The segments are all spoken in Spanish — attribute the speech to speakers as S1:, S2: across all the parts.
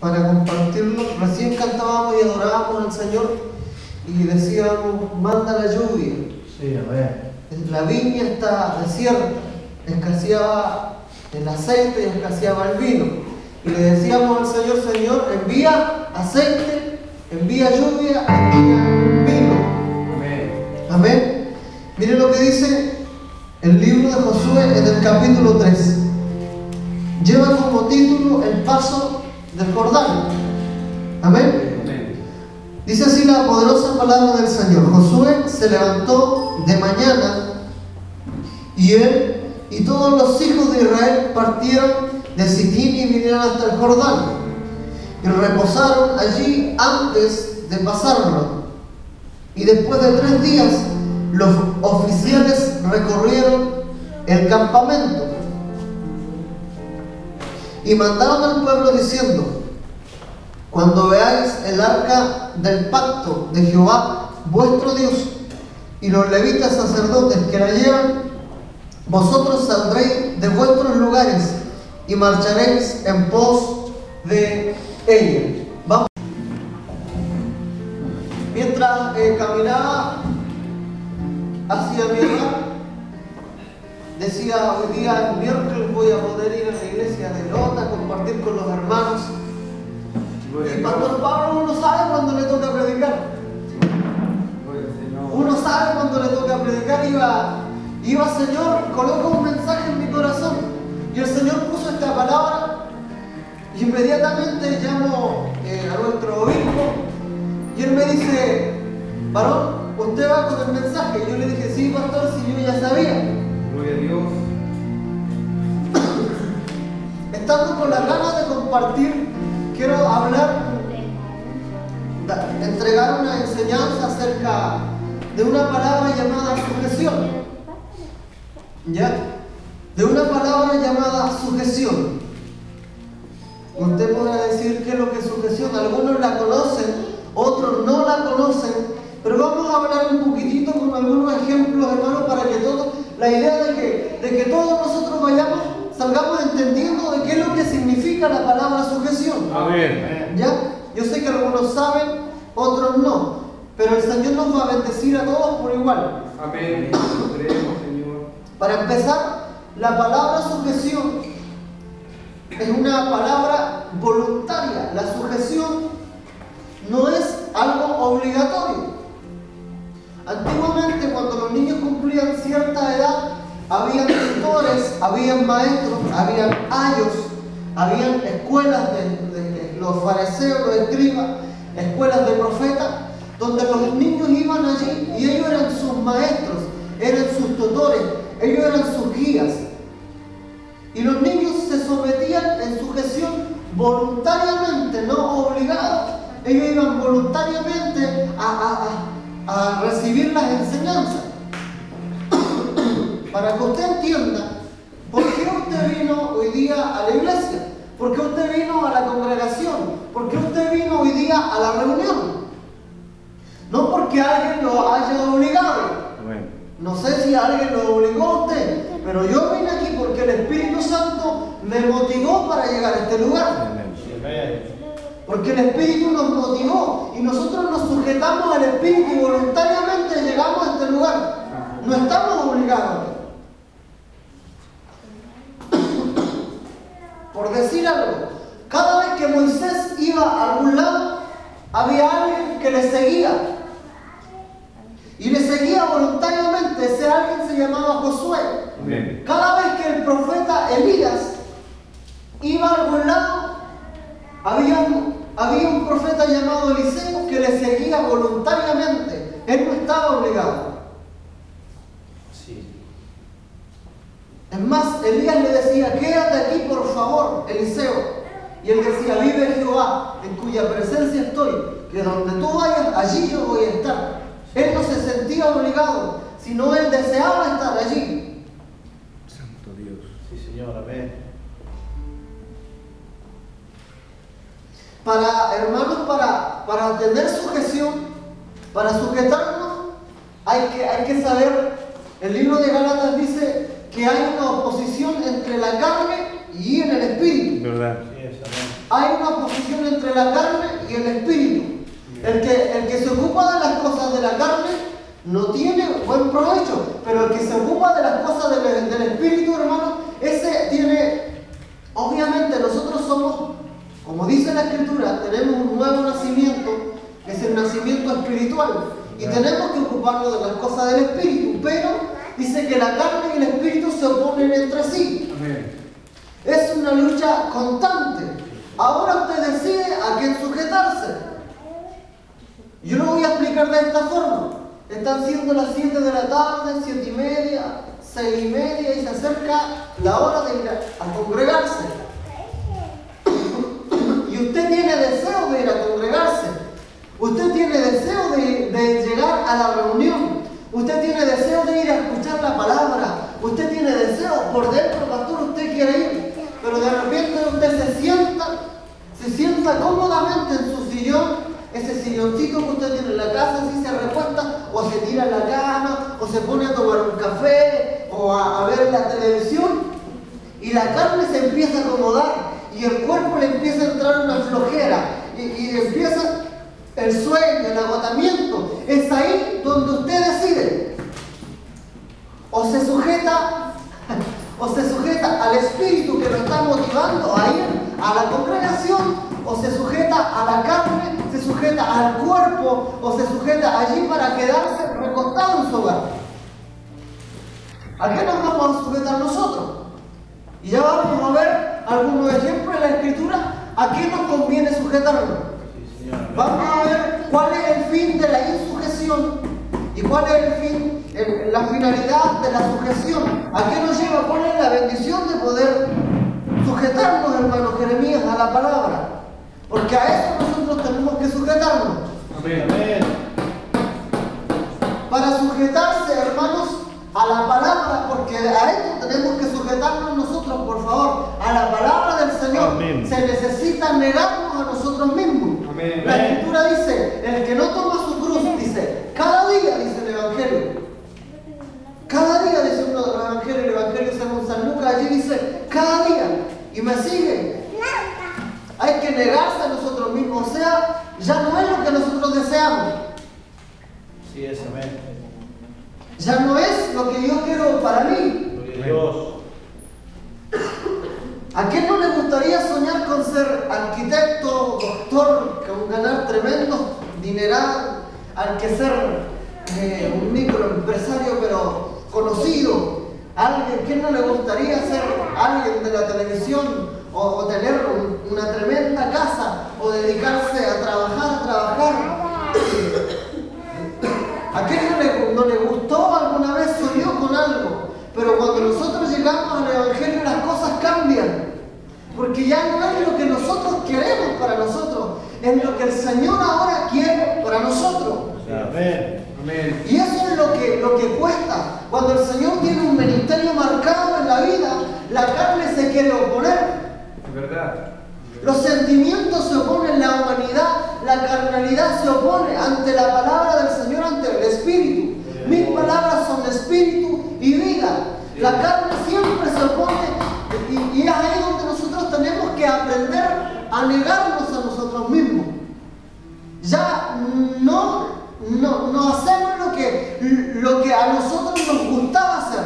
S1: para compartirlo. Recién cantábamos y adorábamos al Señor y decíamos, manda la lluvia.
S2: Sí, a ver.
S1: La viña está desierta, escaseaba el aceite y escaseaba el vino. Y le decíamos al Señor, Señor, envía aceite, envía lluvia, envía vino.
S2: Amén.
S1: Amén. Miren lo que dice el libro de Josué en el capítulo 3. Lleva como título el paso del Jordán. Amén.
S2: Amén.
S1: Dice así la poderosa palabra del Señor. Josué se levantó de mañana y él y todos los hijos de Israel partieron de Sitín y vinieron hasta el Jordán y reposaron allí antes de pasarlo. Y después de 3 días los oficiales recorrieron el campamento y mandaron al pueblo diciendo: cuando veáis el arca del pacto de Jehová vuestro Dios y los levitas sacerdotes que la llevan, vosotros saldréis de vuestros lugares y marcharéis en pos de ella. Vamos. Mientras caminaba hacia mi hogar, decía: hoy día, el miércoles, voy a poder ir a la iglesia de Lota, compartir con los hermanos. Y Pastor Pablo, uno sabe cuando le toca predicar. Uno sabe cuando le toca predicar. Iba, Señor, coloca un mensaje en mi corazón. Y el Señor puso esta palabra. Y inmediatamente llamo a nuestro obispo. Y él me dice: varón, ¿usted va con el mensaje? Y yo le dije: sí, pastor, si yo ya sabía.
S2: Gloria a Dios.
S1: Estando con las ganas de compartir, quiero entregar una enseñanza acerca de una palabra llamada sujeción. ¿Ya? De una palabra llamada sujeción. Usted podrá decir qué es lo que es sujeción. Algunos la conocen, otros no la conocen, pero vamos a hablar un poquitito con algunos ejemplos, hermanos, para que todos, la idea de que todos nosotros salgamos entendiendo de qué es lo que significa la palabra sujeción.
S2: Amén.
S1: ¿Ya? Yo sé que algunos saben, otros no, pero el Señor nos va a bendecir a todos por igual.
S2: Amén. Lo creemos, Señor.
S1: Para empezar, la palabra sujeción es una palabra voluntaria. La sujeción no es algo obligatorio. Antiguamente, cuando los niños cumplían cierta edad, habían tutores, habían maestros, habían ayos, habían escuelas de los fariseos, los escribas, escuelas de profetas, donde los niños iban allí y ellos eran sus maestros, eran sus tutores, ellos eran sus guías. Y los niños se sometían en sujeción voluntariamente, no obligados. Ellos iban voluntariamente a recibir las enseñanzas. Para que usted entienda por qué usted vino hoy día a la iglesia, por qué usted vino a la congregación, por qué usted vino hoy día a la reunión. No porque alguien lo haya obligado.
S2: Amén.
S1: No sé si alguien lo obligó a usted, pero yo vine aquí porque el Espíritu Santo me motivó para llegar a este lugar.
S2: Amén.
S1: Porque el Espíritu nos motivó y nosotros nos sujetamos al Espíritu y voluntariamente llegamos a este lugar. No estamos obligados. Por decir algo, cada vez que Moisés iba a algún lado, había alguien que le seguía. Y le seguía voluntariamente. Ese alguien se llamaba Josué.
S2: Amén.
S1: Cada vez que el profeta Elías iba a algún lado, había un profeta llamado Eliseo que le seguía voluntariamente. Él no estaba obligado.
S2: Sí.
S1: Es más, Elías le decía: quédate aquí por favor, Eliseo. Y él decía: vive Jehová, en cuya presencia estoy, que donde tú vayas, allí yo voy a estar. Él no se sentía obligado, sino él deseaba estar allí.
S2: Santo Dios. Sí, Señor. Amén.
S1: Hermanos, para tener sujeción, para sujetarnos, hay que saber. El libro de Gálatas dice que hay una oposición entre la carne y en el espíritu.
S2: ¿Verdad?
S1: Hay una oposición entre entre la carne y el espíritu. El que se ocupa de las cosas de la carne no tiene buen provecho, pero el que se ocupa de las cosas del espíritu, hermano, ese tiene, obviamente nosotros somos, como dice la Escritura, tenemos un nuevo nacimiento, que es el nacimiento espiritual, y tenemos que ocuparnos de las cosas del espíritu, pero dice que la carne y el espíritu se oponen entre sí. Es una lucha constante. Ahora usted decide a quién sujetarse. Yo lo voy a explicar de esta forma. Están siendo las 7 de la tarde, 7:30, 6:30 y se acerca la hora de ir a congregarse. Y usted tiene deseo de ir a congregarse. Usted tiene deseo de llegar a la reunión. Usted tiene deseo de ir a escuchar la palabra. Usted tiene deseo, por dentro, pastor, usted quiere ir. Pero de repente usted se sienta cómodamente en su sillón. Ese silloncito que usted tiene en la casa, así se recuesta, o se tira en la cama, o se pone a tomar un café, o a ver la televisión, y la carne se empieza a acomodar, y el cuerpo le empieza a entrar una flojera, y empieza el sueño, el agotamiento. Es ahí donde usted decide, o se sujeta al espíritu que lo está motivando a ir a la congregación, o se sujeta a la carne, se sujeta al cuerpo, o se sujeta allí para quedarse recostado en su hogar. ¿A qué nos vamos a sujetar nosotros? Y ya vamos a ver algunos ejemplos en la Escritura a qué nos conviene sujetarnos. Vamos a ver cuál es el fin de la insujeción y cuál es el fin, la finalidad de la sujeción. ¿A qué nos lleva? ¿Cuál es la bendición de poder sujetarnos, hermano Jeremías, a la palabra? Porque a eso nosotros tenemos que sujetarnos.
S2: Amén.
S1: Para sujetarse, hermanos, a la palabra, porque a esto tenemos que sujetarnos nosotros, por favor, a la palabra del Señor.
S2: Amén.
S1: Se necesita negarnos a nosotros mismos.
S2: Amén.
S1: La Escritura dice, el que no toma su cruz, dice, cada día, dice el Evangelio. Cada día, dice uno de los evangelios, el Evangelio según San Lucas, allí dice, cada día, y me sigue. Hay que negarse a nosotros mismos, o sea, ya no es lo que nosotros deseamos.
S2: Sí, es, amén.
S1: Ya no es lo que yo quiero para mí.
S2: Gloria a Dios.
S1: ¿A quién no le gustaría soñar con ser arquitecto, doctor, con ganar tremendo dineral, al que ser un microempresario pero conocido? ¿Quién no le gustaría ser alguien de la televisión o tener una tremenda casa o dedicarse a trabajar? ¿A quién no le gustó alguna vez, soñó con algo? Pero cuando nosotros llegamos al Evangelio las cosas cambian. Porque ya no es lo que nosotros queremos para nosotros, es lo que el Señor ahora quiere para nosotros.
S2: Amén. Amén.
S1: Y eso es lo que cuesta. Cuando el Señor tiene un ministerio marcado en la vida, la carne se quiere oponer.
S2: Es verdad.
S1: Los sentimientos se oponen, la humanidad, la carnalidad se opone ante la palabra del Señor, ante el Espíritu. Mis palabras son espíritu y vida. La carne siempre se opone y es ahí donde nosotros tenemos que aprender a negarnos a nosotros mismos. Ya no hacemos lo que a nosotros nos gustaba hacer.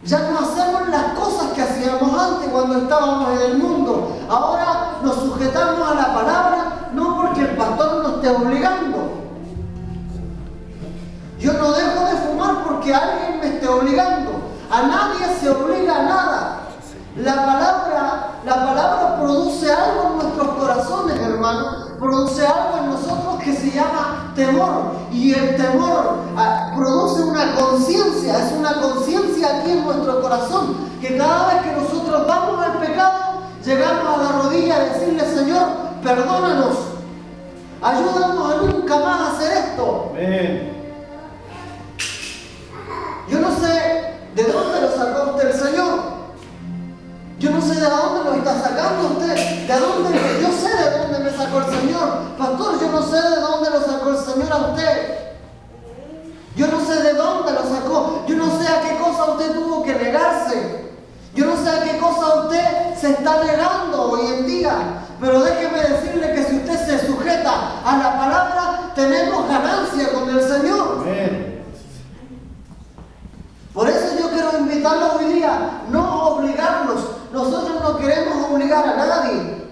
S1: Ya no hacemos las cosas que hacíamos antes cuando estábamos en el mundo. Ahora nos sujetamos a la palabra, no porque el pastor nos esté obligando. Yo no dejo de fumar porque alguien me esté obligando. A nadie se obliga a nada. La palabra produce algo en nuestros corazones, hermano. Produce algo en nosotros que se llama temor. Y el temor produce una conciencia. Es una conciencia aquí en nuestro corazón. Que cada vez que nosotros vamos al pecado, llegamos a la rodilla a decirle, Señor, perdónanos. Ayúdanos a nunca más hacer esto.
S2: Amén.
S1: Yo no sé de dónde lo sacó usted el Señor. Yo no sé de dónde lo está sacando usted. Yo sé de dónde me sacó el Señor. Pastor, yo no sé de dónde lo sacó el Señor a usted. Yo no sé de dónde lo sacó. Yo no sé a qué cosa usted tuvo que negarse. Yo no sé a qué cosa usted se está negando hoy en día, pero déjeme decirle que si usted se sujeta a la palabra, tenemos ganancia con el Señor.
S2: Amén.
S1: Por eso yo quiero invitarlos hoy día, no obligarlos. Nosotros no queremos obligar a nadie.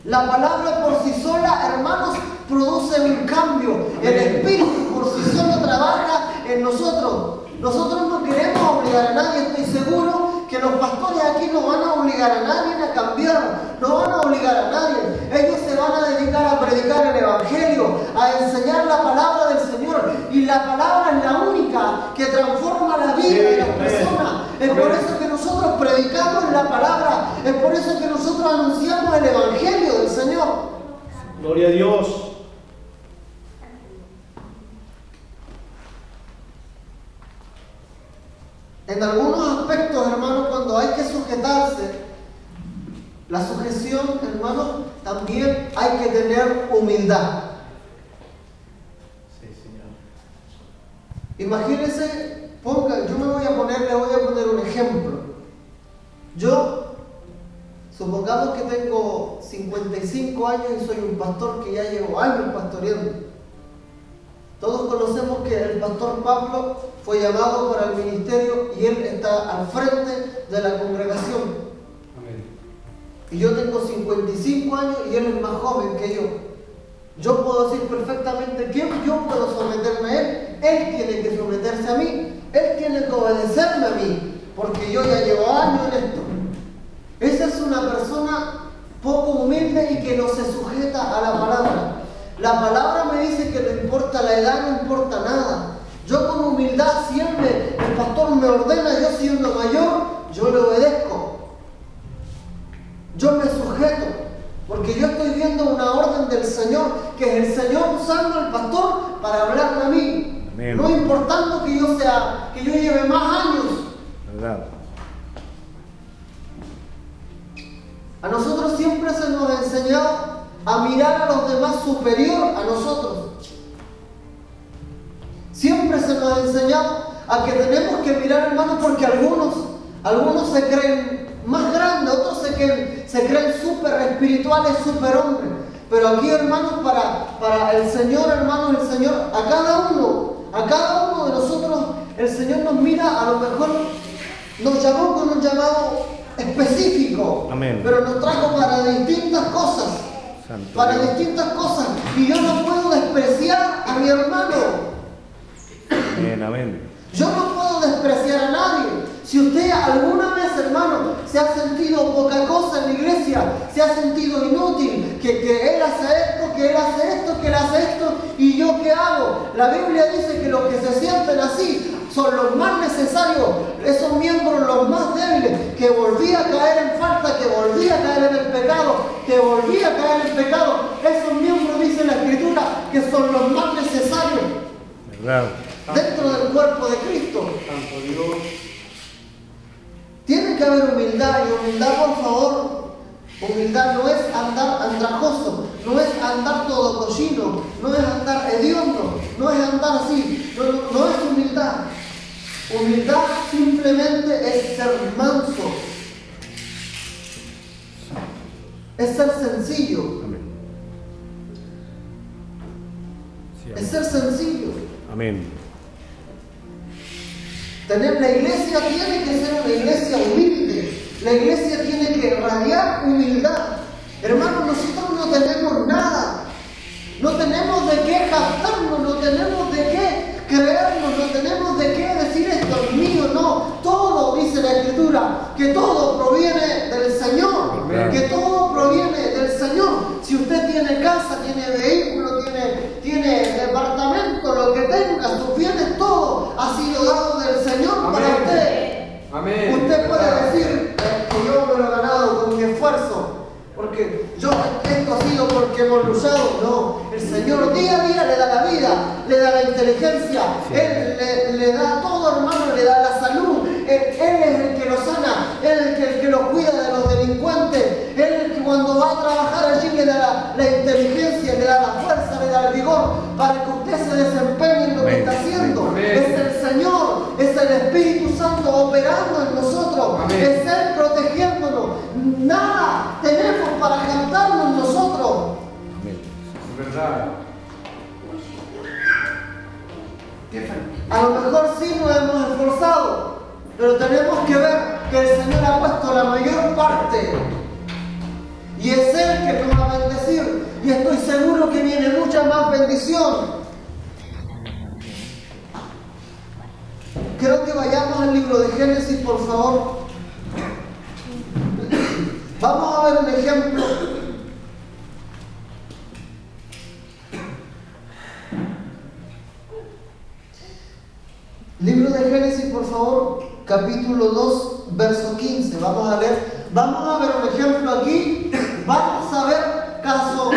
S1: La palabra por sí sola, hermanos, produce un cambio. El Espíritu por sí solo trabaja en nosotros. Nosotros no queremos obligar a nadie. Estoy seguro que los pastores aquí no van a obligar a nadie a cambiar. No van a obligar a nadie. Ellos se van a dedicar a predicar el Evangelio, a enseñar la palabra del Señor. Y la palabra es la única que transforma la vida de las personas. Es por eso que nosotros predicamos la palabra. Es por eso que nosotros anunciamos el Evangelio del Señor.
S2: Gloria a Dios.
S1: En algunos aspectos, hermanos, cuando hay que sujetarse, la sujeción, hermanos, también hay que tener humildad.
S2: Sí, Señor.
S1: Imagínense, le voy a poner un ejemplo. Yo, supongamos que tengo 55 años y soy un pastor que ya llevo años pastoreando. Todos conocemos que el pastor Pablo fue llamado para el ministerio y él está al frente de la congregación.
S2: Amén.
S1: Y yo tengo 55 años y él es más joven que yo. Yo puedo decir perfectamente que yo puedo someterme a él tiene que someterse a mí, él tiene que obedecerme a mí, porque yo ya llevo años en esto. Esa es una persona poco humilde y que no se sujeta a la palabra. La palabra me dice que no importa la edad, no importa nada. Yo con humildad, si el pastor me ordena, yo siendo mayor, yo le obedezco. Yo me sujeto, porque yo estoy viendo una orden del Señor, que es el Señor usando al pastor para hablarme a mí. Amén. No importando que yo lleve más años.
S2: ¿Verdad?
S1: A nosotros siempre se nos ha enseñado a mirar a los demás superior a nosotros. Siempre se nos ha enseñado a que tenemos que mirar, hermanos, porque algunos se creen más grandes, otros se creen súper espirituales, súper hombres. Pero aquí, hermanos, para el Señor, hermanos, el Señor, a cada uno de nosotros, el Señor nos mira, a lo mejor nos llamó con un llamado específico. Amén. Pero nos trajo para distintas cosas. Santo para Dios. Distintas cosas. Y yo no puedo despreciar a mi hermano.
S2: Amén, amén.
S1: Yo no puedo despreciar a nadie. Si usted alguna vez, hermano, se ha sentido poca cosa en la iglesia, se ha sentido inútil, que él hace esto, que él hace esto, que él hace esto, ¿y yo qué hago? La Biblia dice que los que se sienten así son los más necesarios, esos miembros los más débiles, que volvía a caer en falta, que volvía a caer en el pecado, que volvía a caer en pecado. Esos miembros, dice la Escritura, que son los más necesarios.
S2: ¿Verdad?
S1: Dentro del cuerpo de Cristo.
S2: Santo Dios.
S1: Tiene que haber humildad, y humildad, por favor, humildad no es andar andrajoso, no es andar todo cochino, no es andar hediondo, no es andar así, no es humildad. Humildad simplemente es ser manso, es ser sencillo.
S2: Amén. Sí, amén.
S1: Es ser sencillo.
S2: Amén.
S1: La iglesia tiene que ser una iglesia humilde. La iglesia tiene que irradiar humildad. Hermanos, nosotros no tenemos nada. No tenemos de qué jactarnos, no tenemos de qué creernos, no tenemos de qué decir esto es mío, no. Todo, dice la Escritura, que todo proviene del Señor. Amén. Que todo proviene del Señor. Si usted tiene casa, tiene vehículo, tiene departamento, lo que tenga, sus bienes, todo ha sido dado del Señor. Amén. Para usted.
S2: Amén.
S1: Usted puede decir que yo me lo he ganado con mi esfuerzo, porque esto ha sido porque hemos luchado. No, el Señor día a día le da la vida, le da la inteligencia, sí. Él le da todo, hermano, le da la salud. Él es el que lo sana, Él es el que lo cuida de los delincuentes, Él es el que cuando va a trabajar allí le da la inteligencia, le da la fuerza, le da el vigor para que usted se desempeñe en lo que está haciendo. Amén. Es el Señor. es el Espíritu Santo operando en nosotros,
S2: Amén.
S1: es Él protegiéndonos. Nada tenemos para cantarnos nosotros.
S2: Amén.
S3: Es verdad.
S1: A lo mejor sí nos hemos esforzado, pero tenemos que ver que el Señor ha puesto la mayor parte. Y es Él que nos va a bendecir. Y estoy seguro que viene mucha más bendición. Creo que vayamos al libro de Génesis, por favor. Vamos a ver un ejemplo. Libro de Génesis, por favor, capítulo 2, verso 15. Vamos a leer. Vamos a ver un ejemplo aquí. Vamos a ver caso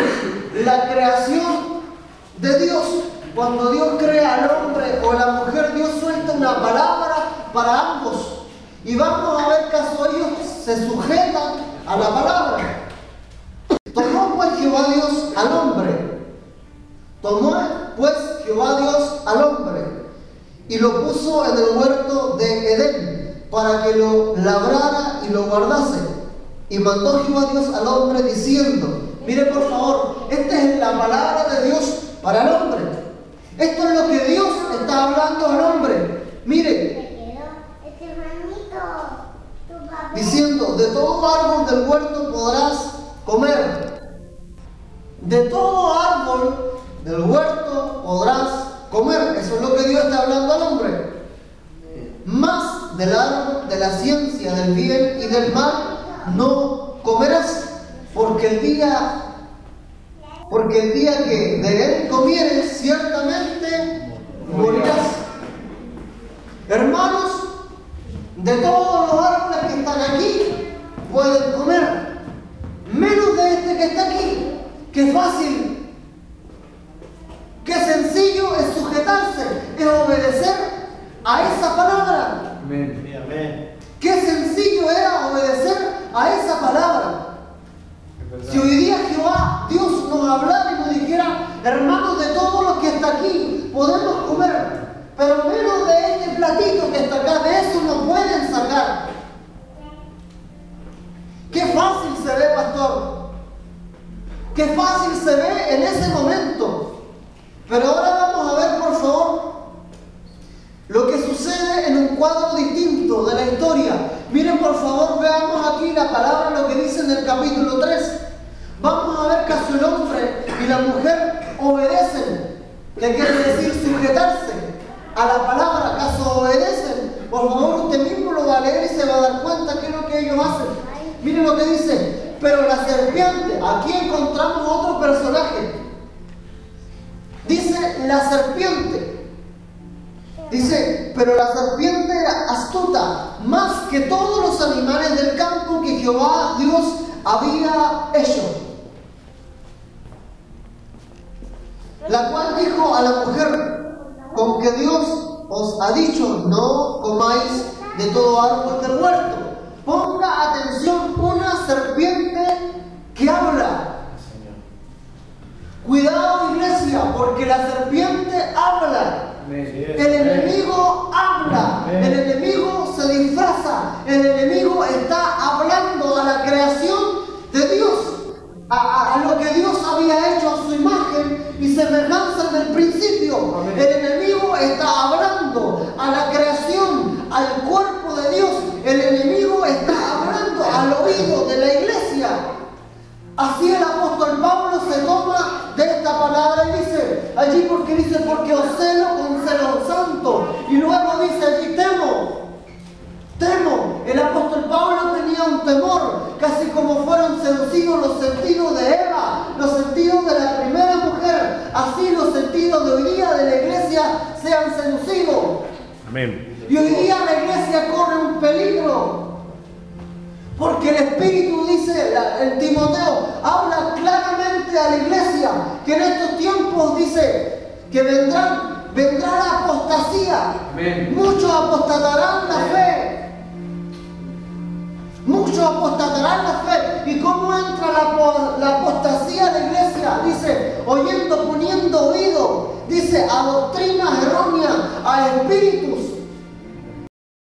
S1: la creación de Dios. Cuando Dios crea al hombre o a la mujer, Dios suelta una palabra para ambos. Y vamos a ver caso ellos se sujetan a la palabra. Tomó pues Jehová Dios al hombre. Tomó pues Jehová Dios al hombre y lo puso en el huerto de Edén para que lo labrara y lo guardase. Y mandó Jehová Dios al hombre diciendo, mire por favor, esta es la palabra de Dios para el hombre. Esto es lo que Dios está hablando al hombre. Mire, diciendo, de todo árbol del huerto podrás comer. De todo árbol del huerto podrás comer. Eso es lo que Dios está hablando al hombre. Más del árbol de la ciencia del bien y del mal no comerás, porque el día que de él comieres, ciertamente morirás. Hermanos, de todos los árboles que están aquí, pueden comer, menos de este que está aquí. Qué fácil, qué sencillo es sujetarse, es obedecer a esa palabra.
S3: Amén.
S2: Amén.
S1: Qué sencillo era obedecer a esa palabra. Si hoy día Jehová, Dios nos hablara y nos dijera, hermanos, de todo lo que está aquí podemos comer, pero menos de este platito que está acá, de eso no pueden sacar. Qué fácil se ve, pastor. Qué fácil se ve en ese momento. Pero ahora vamos a ver, por favor, lo que sucede en un cuadro distinto de la historia. Miren, por favor, veamos aquí la palabra, lo que dice en el capítulo 3. Vamos a ver que el hombre y la mujer obedecen. ¿Qué quiere decir sujetarse a la palabra? ¿Acaso obedecen? Por favor, usted mismo lo va a leer y se va a dar cuenta qué es lo que ellos hacen. Miren lo que dice. Pero la serpiente, aquí encontramos otro personaje. Dice la serpiente. Dice, pero la serpiente era astuta, más que todos los animales del campo que Jehová Dios había hecho. La cual dijo a la mujer, con que Dios os ha dicho, no comáis de todo árbol del huerto. Ponga atención, una serpiente que habla. Cuidado, iglesia, porque la serpiente habla. El enemigo habla, el enemigo se disfraza, el enemigo está hablando a la creación de Dios, a lo que Dios había hecho a su imagen y semejanza en el principio. El enemigo está hablando a la creación, al cuerpo de Dios. El enemigo está hablando al oído de la iglesia. Así el apóstol Pablo se toma de esta palabra y dice, allí porque dice, porque os celo con celo santo. Y luego dice allí, temo. El apóstol Pablo tenía un temor, casi como fueron seducidos los sentidos de Eva, los sentidos de la primera mujer. Así los sentidos de hoy día de la iglesia sean seducidos.
S2: Amén.
S1: Y hoy día la iglesia corre un peligro. Porque el Espíritu, dice el Timoteo, habla claramente a la iglesia que en estos tiempos dice que vendrá la apostasía.
S3: Amén.
S1: Muchos apostatarán la fe. Muchos apostatarán la fe. ¿Y cómo entra la apostasía a la iglesia? Dice, oyendo, poniendo oído. Dice, a doctrinas erróneas, a espíritus